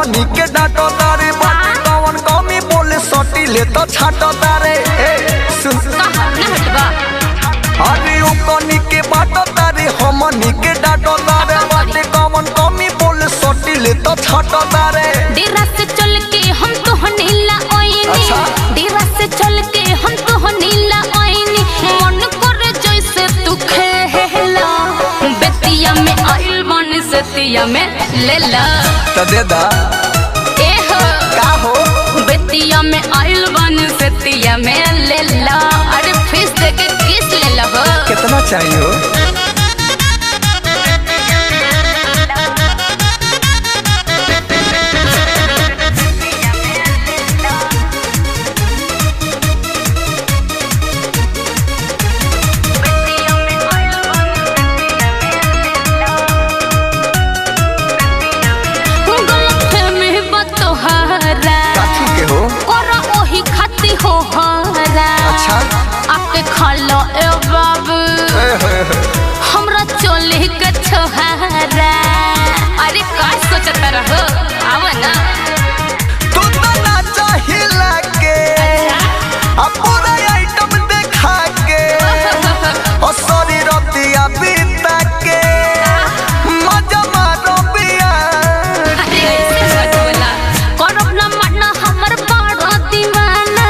हमनी के डांटो तारे बाटे कौन कमी बोले सटी ले तो छाटो तारे सुन अरे ओ कनी के बाटो तारे हमनी के डांटो तारे बाटे कौन कमी बोले सटी ले तो छाटो तारे डेरा से चल के हम तो नीला ओइनी डेरा से चल के हम तो नीला ओइनी मन करे जैसे तू खेला बेतिया में आइल बन सतिया में लेला तो दे दा ए हो का हो बेतिया में आइल बन सतिया में लेला अरे फीस दे के किस लेला हो कितना चाहिए हो अच्छा आपके खालो ए बाबू हमरा चोले के छोहारा अरे का सोचता रहो आव ना तू तो ना चाहिला के पूरा आइटम देखा के ओ सॉरी रतिया बीता के मजा मारो बिया अरे ऐसे मत बोला करब ना मरना हमर बारो दीवाना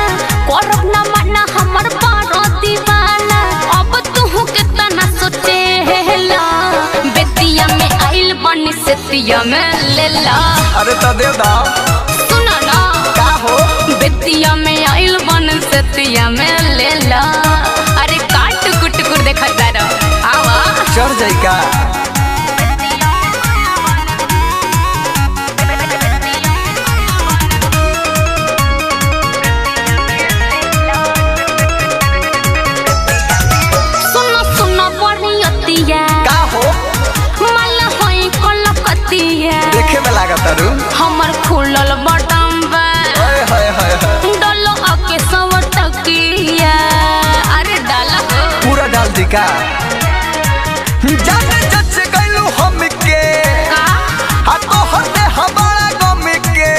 करब ना मरना हमर बारो दीवाना अब तू कितना सोचेला बेतिया में आइल बनी सतिया में लेला अरे तो दे दा सुना ना का हो बेतिया में आइल बन सतिया में लेला अरे काट कुटकुर देखता रहो आवा चढ़ जाई का सुनो सुनो बड़ियतिया का हो मला होई कलकतिया देखे में लागत रू हमर खुलल बटन बा हाय हाय हाय डलो आके सवटकिया अरे डाला हो पूरा डाल दी का जाने जच गइलू हम के का आ तो हटे हमारा गम के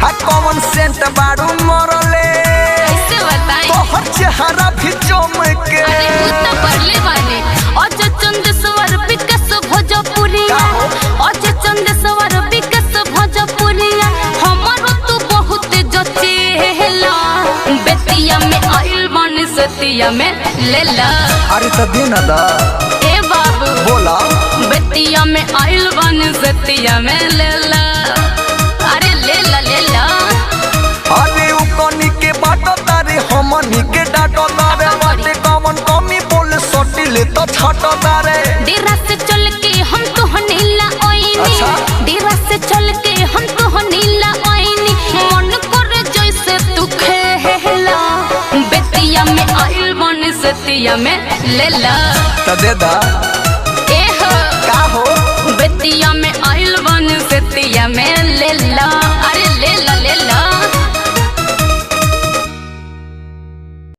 आ कॉमन सेंट बारू मरले कैसे बताई तो हर चेहरा भी चमक के अरे तू तो बरले वाले अज चंदेश्वर विकास भोजपुरिया अज चंदेश्वर विकास भोजपुरिया हमरो तू बहुत जचेला बेतिया में आइल बन सतिया में लेला अरे तो दे ना दा ए बाबू बोला बेतिया में आइल बन सतिया में लेला अरे लेला लेला अरे उ कनी के बाटो तारे हमनी के डाटो तारे बाटे कौन कमी बोले सटी ले तो छाटो तारे डेरा से चल के हम तो नीला ओइनी डेरा से चल के हम तो नीला ओइनी मन करे जैसे तू खेला बेतिया में आइल बन सतिया में लेला तो दे दा ए हो का हो बेतिया में आइल बन सतिया में लेला